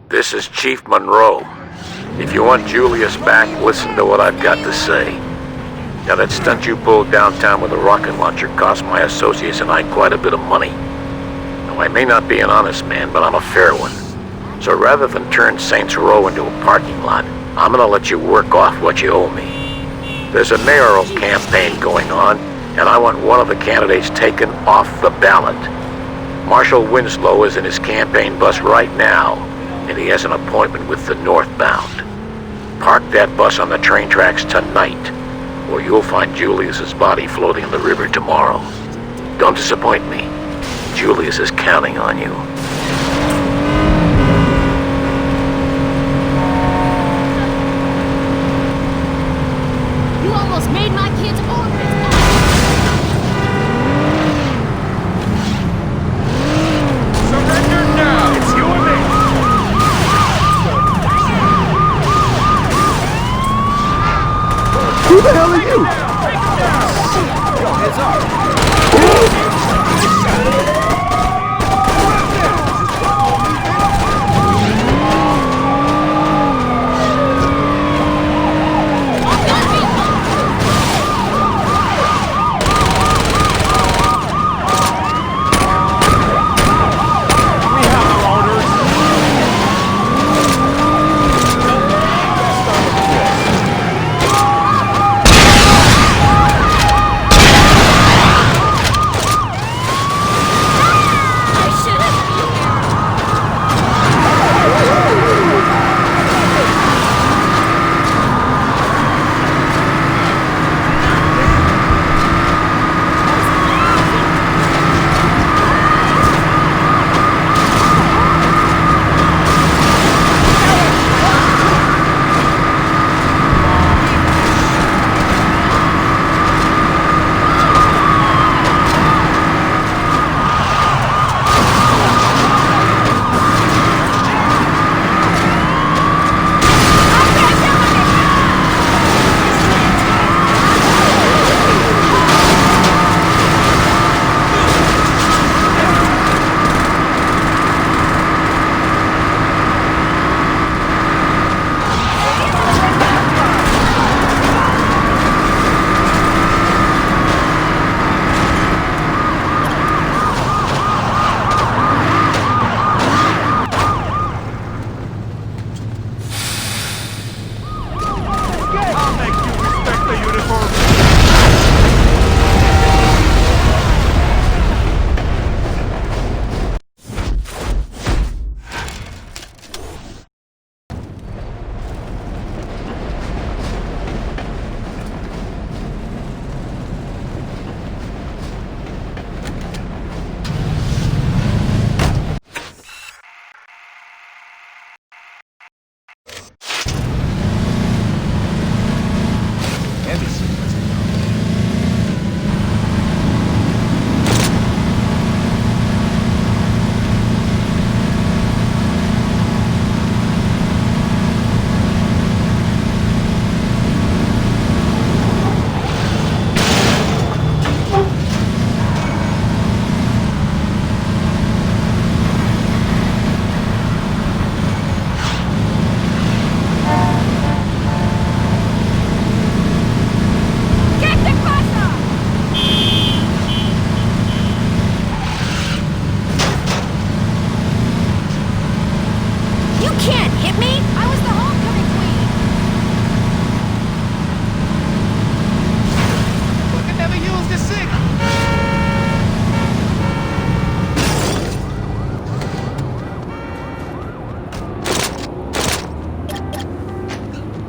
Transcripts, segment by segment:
This is Chief Monroe. If you want Julius back, listen to what I've got to say. Now, that stunt you pulled downtown with a rocket launcher cost my associates and I quite a bit of money. Now, I may not be an honest man, but I'm a fair one. So rather than turn Saints Row into a parking lot, I'm gonna let you work off what you owe me. There's a mayoral campaign going on, and I want one of the candidates taken off the ballot. Marshall Winslow is in his campaign bus right now, and he has an appointment with the Northbound. Park that bus on the train tracks tonight, or you'll find Julius's body floating in the river tomorrow. Don't disappoint me. Julius is counting on you. You almost made my kids orphans. Surrender now! It's you and me! Who the hell are you? Heads up!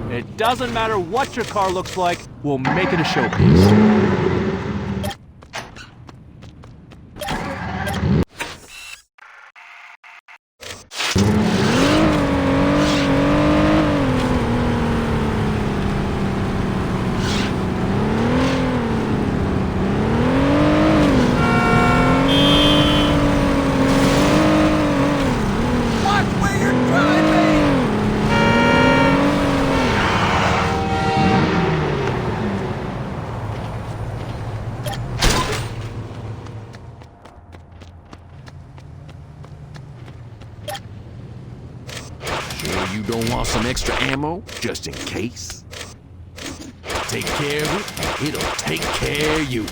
It doesn't matter what your car looks like, we'll make it a showpiece. you don't want some extra ammo, just in case? Take care of it, and it'll take care of you.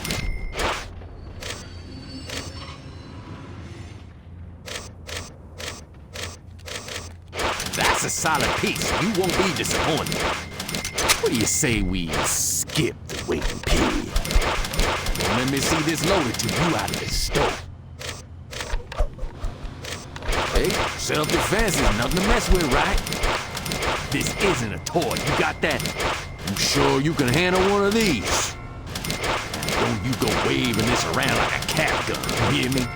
That's a solid piece. You won't be disappointed. What do you say we skip the waiting period? Don't let me see this loaded till you out of the store. Hey, self-defense is nothing to mess with, right? This isn't a toy, you got that? You sure you can handle one of these? Don't you go waving this around like a cat gun, you hear me?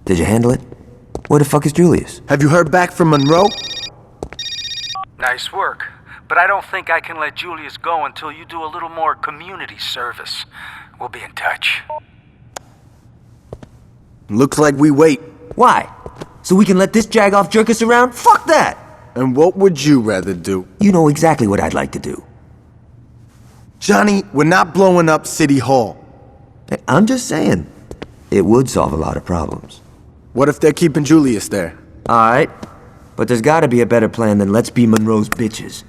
Did you handle it? Where the fuck is Julius? Have you heard back from Monroe? Nice work. But I don't think I can let Julius go until you do a little more community service. We'll be in touch. Looks like we wait. Why? So we can let this jagoff jerk us around? Fuck that! And what would you rather do? You know exactly what I'd like to do. Johnny, we're not blowing up City Hall. Hey, I'm just saying, it would solve a lot of problems. What if they're keeping Julius there? Alright, but there's gotta be a better plan than let's be Monroe's bitches.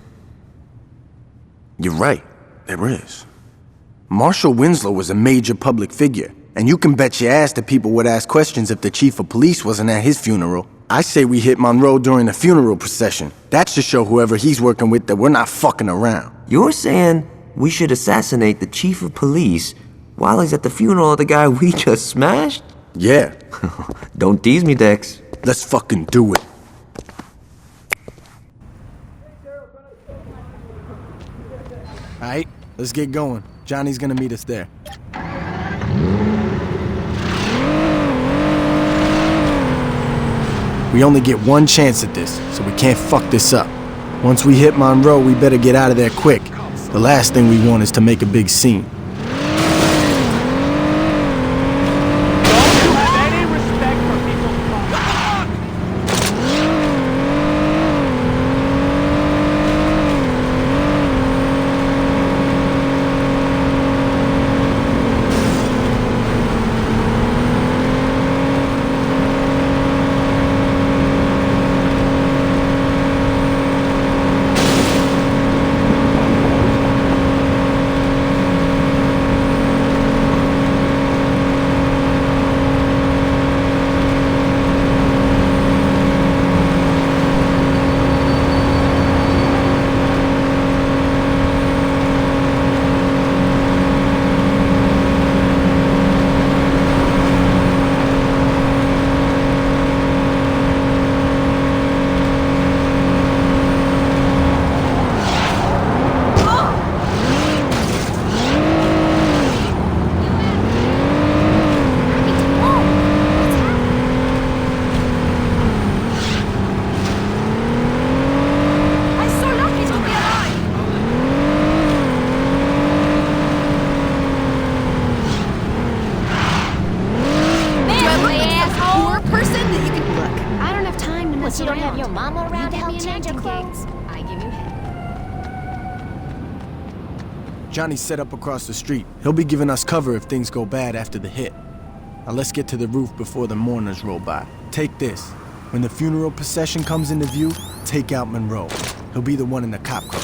You're right, there is. Marshal Winslow was a major public figure, and you can bet your ass that people would ask questions if the chief of police wasn't at his funeral. I say we hit Monroe during the funeral procession. That should show whoever he's working with that we're not fucking around. You're saying we should assassinate the chief of police while he's at the funeral of the guy we just smashed? Yeah. Don't tease me, Dex. Let's fucking do it. Alright, let's get going. Johnny's gonna meet us there. We only get one chance at this, so we can't fuck this up. Once we hit Monroe, we better get out of there quick. The last thing we want is to make a big scene. You don't have your mama around to help change your clothes? I give you head. Johnny's set up across the street. He'll be giving us cover if things go bad after the hit. Now let's get to the roof before the mourners roll by. Take this. When the funeral procession comes into view, take out Monroe. He'll be the one in the cop car.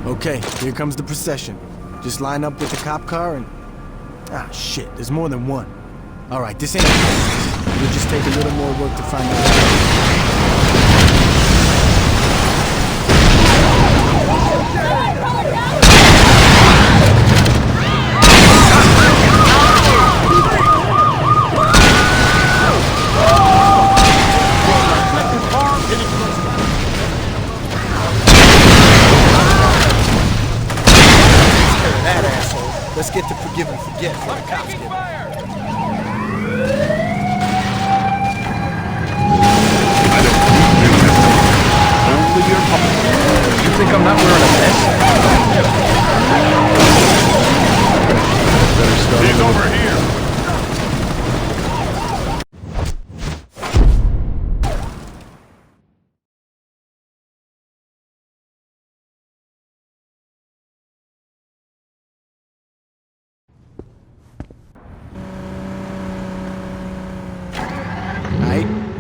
Okay, here comes the procession. Just line up with the cop car and... Ah, shit, there's more than one. Alright, this ain't... We'll just take a little more work to find out. Let's get to forgive and forget before the cops get back.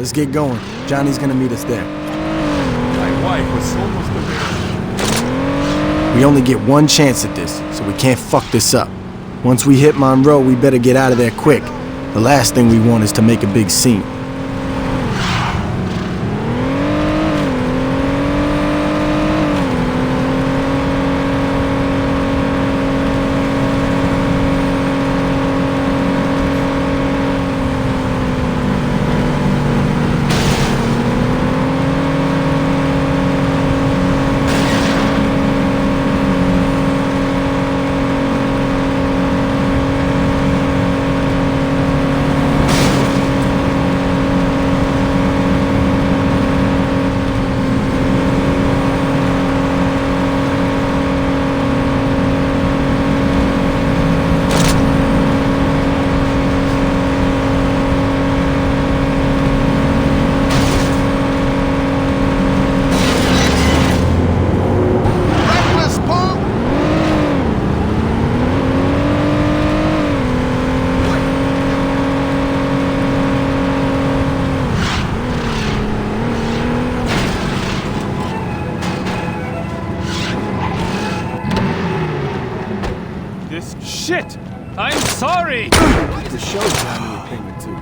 Let's get going. Johnny's gonna meet us there. My wife was almost there. We only get one chance at this, so we can't fuck this up. Once we hit Monroe, we better get out of there quick. The last thing we want is to make a big scene. Shit! I'm sorry! To show Johnny a thing or two.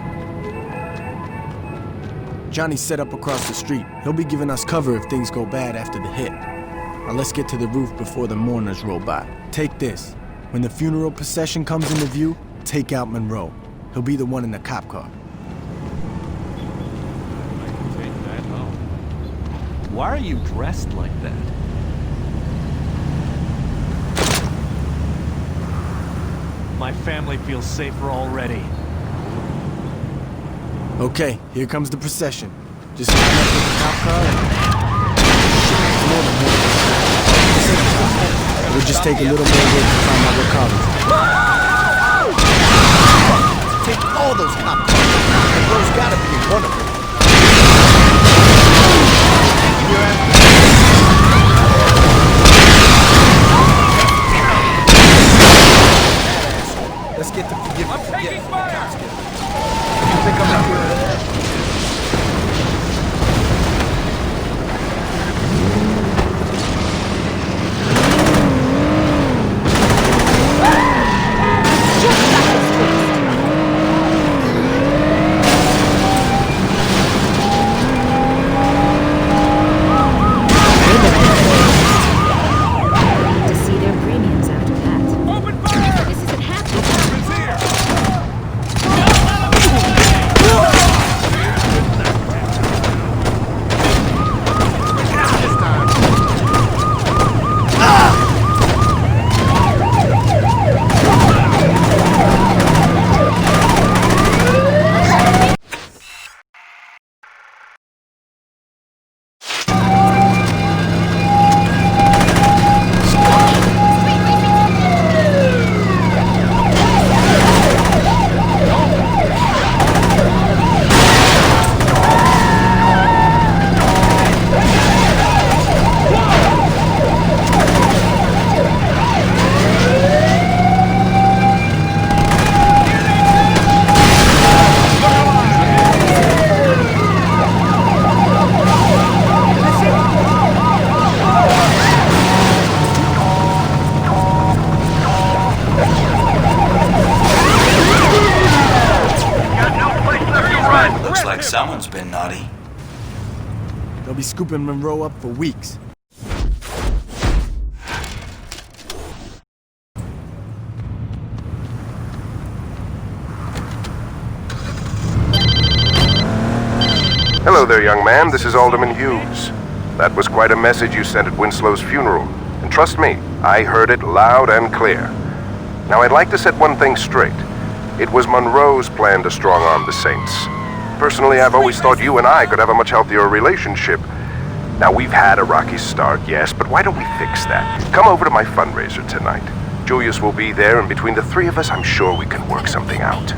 Johnny's set up across the street. He'll be giving us cover if things go bad after the hit. Now let's get to the roof before the mourners roll by. Take this. When the funeral procession comes into view, take out Monroe. He'll be the one in the cop car. Take that home. Why are you dressed like that? My family feels safer already. Okay, here comes the procession. Just line up with the cop car and... We'll just take a little more work to find out what car it's in. Take all those cop cars. Monroe's gotta be in one of them. Let's get the forgive. I'm taking fire! You think I'm not here? To see their premiums after that. Open fire! This isn't happening. It's here! Looks like someone's been naughty. They'll be scooping Monroe up for weeks. Hello there, young man. This is Alderman Hughes. That was quite a message you sent at Winslow's funeral. And trust me, I heard it loud and clear. Now, I'd like to set one thing straight. It was Monroe's plan to strong-arm the Saints. Personally, I've always thought you and I could have a much healthier relationship. Now, we've had a rocky start, yes, but why don't we fix that? Come over to my fundraiser tonight. Julius will be there, and between the three of us, I'm sure we can work something out.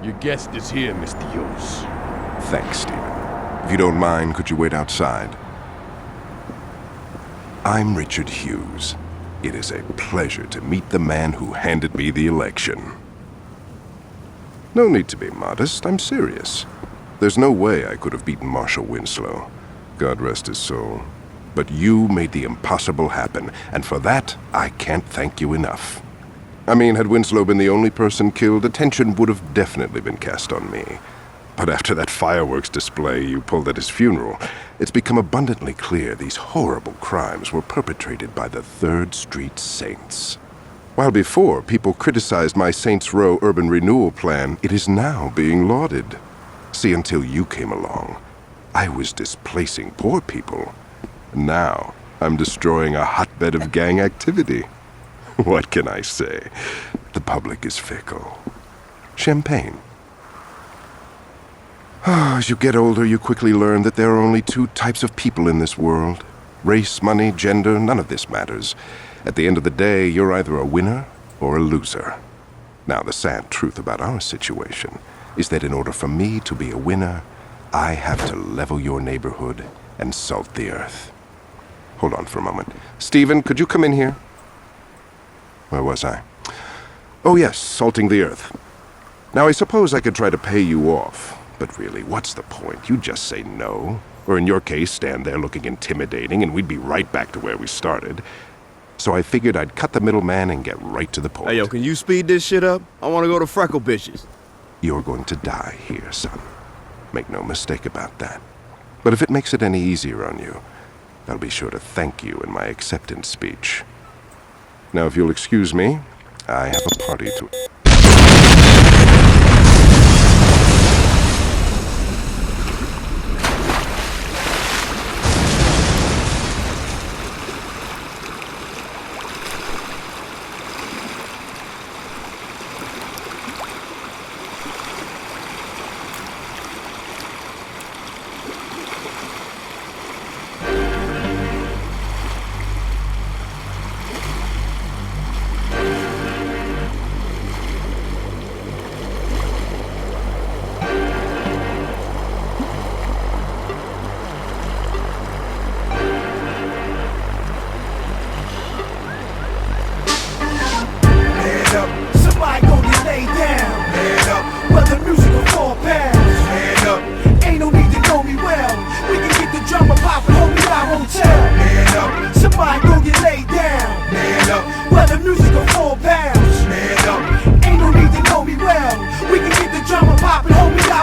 Your guest is here, Mr. Hughes. Thanks, Stephen. If you don't mind, could you wait outside? I'm Richard Hughes. It is a pleasure to meet the man who handed me the election. No need to be modest, I'm serious. There's no way I could have beaten Marshal Winslow. God rest his soul. But you made the impossible happen, and for that, I can't thank you enough. I mean, had Winslow been the only person killed, attention would have definitely been cast on me. But after that fireworks display you pulled at his funeral, it's become abundantly clear these horrible crimes were perpetrated by the 3rd Street Saints. While before people criticized my Saints Row urban renewal plan, it is now being lauded. See, until you came along, I was displacing poor people. Now, I'm destroying a hotbed of gang activity. What can I say? The public is fickle. Champagne. As you get older, you quickly learn that there are only 2 types of people in this world. Race, money, gender, none of this matters. At the end of the day, you're either a winner or a loser. Now, the sad truth about our situation is that in order for me to be a winner, I have to level your neighborhood and salt the earth. Hold on for a moment. Stephen, could you come in here? Where was I? Oh yes, salting the earth. Now, I suppose I could try to pay you off. But really, what's the point? You just say no. Or in your case, stand there looking intimidating, and we'd be right back to where we started. So I figured I'd cut the middleman and get right to the point. Hey, yo, can you speed this shit up? I want to go to Freckle Bitches. You're going to die here, son. Make no mistake about that. But if it makes it any easier on you, I'll be sure to thank you in my acceptance speech. Now, if you'll excuse me, I have a party to...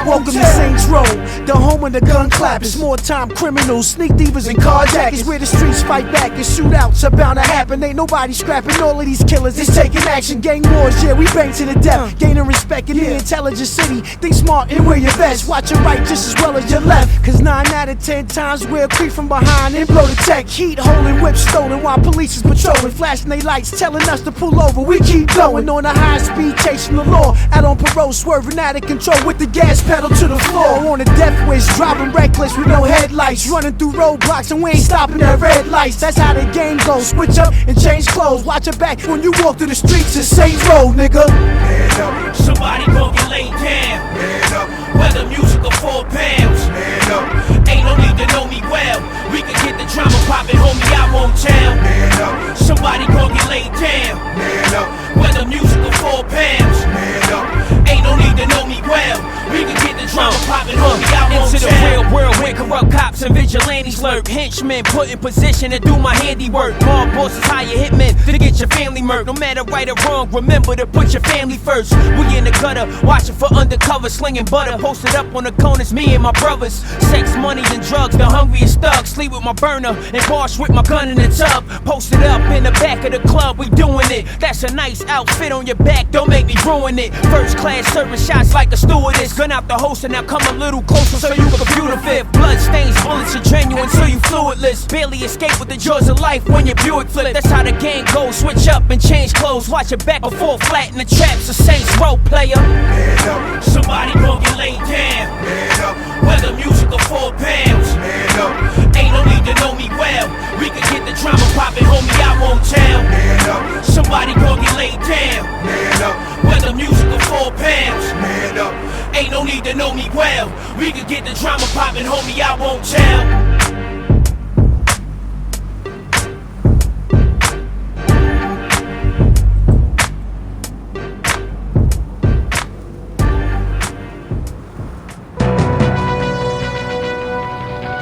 Welcome to Saints Row, the home of the gun clappers, small-time criminals, sneak thievers, and carjackers. Where the streets fight back and shootouts are bound to happen. Ain't nobody scrapping all of these killers. It's taking action, gang wars, yeah, we bang to the death. Gaining respect in the intelligent city. Think smart and wear your best. Watch your right just as well as your left. Cause 9 out of 10 times we'll creep from behind and blow the tech. Heat holding, whips stolen while police is patrolling. Flashing they lights, telling us to pull over. We keep going on a high speed, chasing the law. Out on parole, swerving out of control with the gas pedal to the floor. On a death wish, driving reckless with no headlights. Running through roadblocks and we ain't stopping at red lights. That's how the game goes. Switch up and change clothes. Watch your back when you walk through the streets of Saints Row, nigga. Man up. Somebody gon' get laid down. Man up. Whether music or 4 pounds. Man up. Ain't no need to know me well. We can get the drama poppin', homie, I won't tell. Man up. Somebody gon' get laid down. Man up. Whether music or 4 pounds. Man up. Ain't no need to know me well. We can get the drama poppin', homie, I won't into tell. the real world where corrupt cops and vigilantes lurk. Henchmen put in position to do my handiwork. Mob bosses hire hitmen to get your family murked. No matter right or wrong, remember to put your family first. We in the gutter, watching for undercover, slinging butter. Posted up on the corners, me and my brothers. Sex, money, and drugs, the hungriest thugs. Sleep with my burner and wash with my gun in the tub. Posted up in the back of the club, we doing it. That's a nice outfit on your back, don't make me ruin it. First class serving shots like a stewardess. Gun out the holster, now come a little closer so you can computer fit. Blood stains, bullets are genuine, so you fluidless. Barely escape with the jaws of life when your Buick flip. That's how the game goes, switch up and change clothes. Watch your back or fall flat in the traps. A Saints Row player. Man up. Somebody gon' get laid down. Man up. Whether music or 4 pounds. Man up. Ain't no need to know me well. We can get the drama poppin', homie, I won't tell. Man up. Somebody gon' get laid down. Man up. Whether music or 4 pounds. Man up. Ain't no need to know me well. We can get the drama poppin', homie, I won't tell.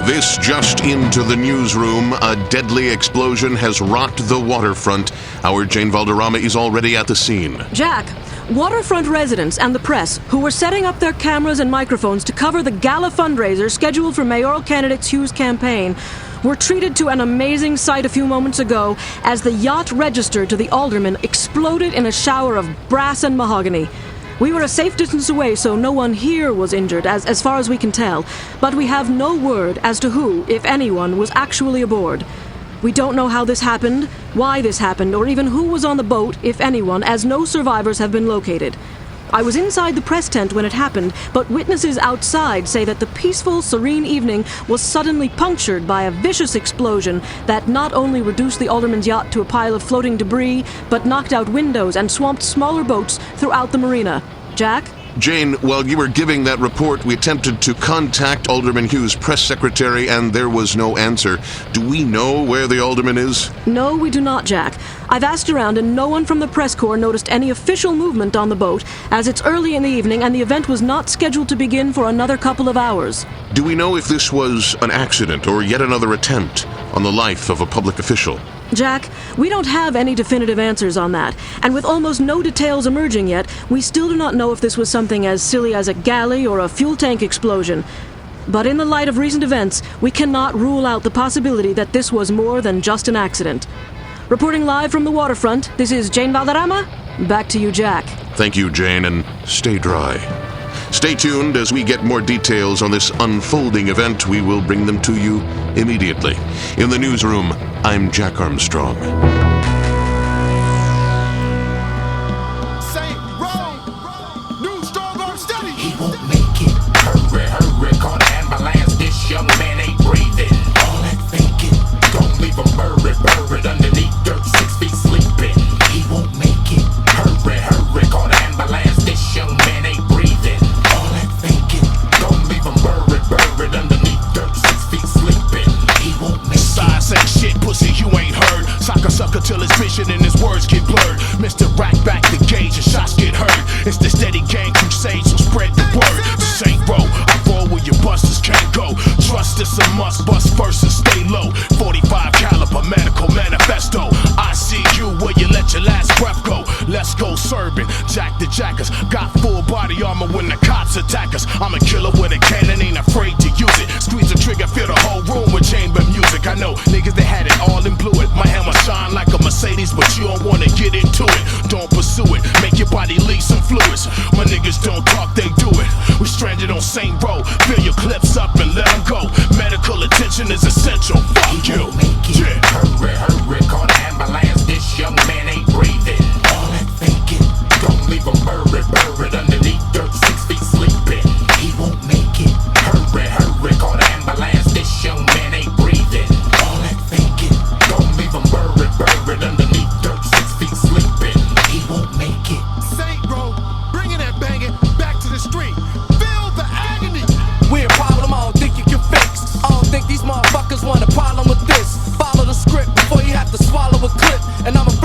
This just into the newsroom. A deadly explosion has rocked the waterfront. Our Jane Valderrama is already at the scene. Jack, waterfront residents and the press, who were setting up their cameras and microphones to cover the gala fundraiser scheduled for mayoral candidate Hughes' campaign, were treated to an amazing sight a few moments ago as the yacht registered to the alderman exploded in a shower of brass and mahogany. We were a safe distance away, so no one here was injured, as far as we can tell. But we have no word as to who, if anyone, was actually aboard. We don't know how this happened, why this happened, or even who was on the boat, if anyone, as no survivors have been located. I was inside the press tent when it happened, but witnesses outside say that the peaceful, serene evening was suddenly punctured by a vicious explosion that not only reduced the alderman's yacht to a pile of floating debris, but knocked out windows and swamped smaller boats throughout the marina. Jack? Jane, while you were giving that report, we attempted to contact Alderman Hughes' press secretary, and there was no answer. Do we know where the alderman is? No, we do not, Jack. I've asked around, and no one from the press corps noticed any official movement on the boat, as it's early in the evening and the event was not scheduled to begin for another couple of hours. Do we know if this was an accident or yet another attempt on the life of a public official? Jack, we don't have any definitive answers on that, and with almost no details emerging yet, we still do not know if this was something as silly as a galley or a fuel tank explosion. But in the light of recent events, we cannot rule out the possibility that this was more than just an accident. Reporting live from the waterfront, this is Jane Valderrama. Back to you, Jack. Thank you, Jane, and stay dry. Stay tuned as we get more details on this unfolding event. We will bring them to you immediately. In the newsroom, I'm Jack Armstrong. Saint Row, new strong arm steady. He won't make it. Hurry, hurry, call the ambulance. This young man ain't breathing. All that thinking, don't leave him buried underneath dirt, 6 feet sleeping. He won't make it. Hurry, hurry, call the ambulance. This young man ain't breathing. All that thinking, don't leave him buried underneath dirt, 6 feet sleeping. He won't make it. Size ain't shit, pussy, you ain't heard. Sock a sucker till his vision and his words get blurred. Mr. Rack back the gauge and shots get heard. It's the steady gang crusade, so spread the word. Saint Row, I roll where your busters can't go. Trust is a must, bust first and stay low. 45 caliber medical manifesto. I see you where you let your last breath go. Let's go serving, Jack the Jackers. Got full body armor when the cops attack us. I'm a killer with a cannon, ain't afraid to use it. Squeeze the trigger, fill the whole room with chamber music. I know niggas they had it all in blue it. My hammer shine like a Mercedes, but you don't wanna get into it. Don't pursue it, make your body leak some fluids. My niggas don't talk, they do it. We stranded on Saint Row, fill your clips up and let them go. Medical attention is essential, fuck you. Yeah. Hurry, hurry, call the ambulance. This young man ain't breathing. All that thinking, don't leave him buried underneath dirt, 6 feet sleeping. He won't make it. Hurry, hurry, call the ambulance. This young man ain't breathing. All that thinking, don't leave him buried underneath dirt, 6 feet sleeping. He won't make it. Saint Row, bringing that banging back to the street. Feel the agony. We're a problem I don't think you can fix. I don't think these motherfuckers want a problem with this. Follow the script before you have to swallow a clip. And I'm a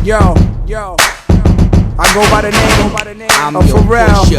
Yo, I go by the name of Pharrell.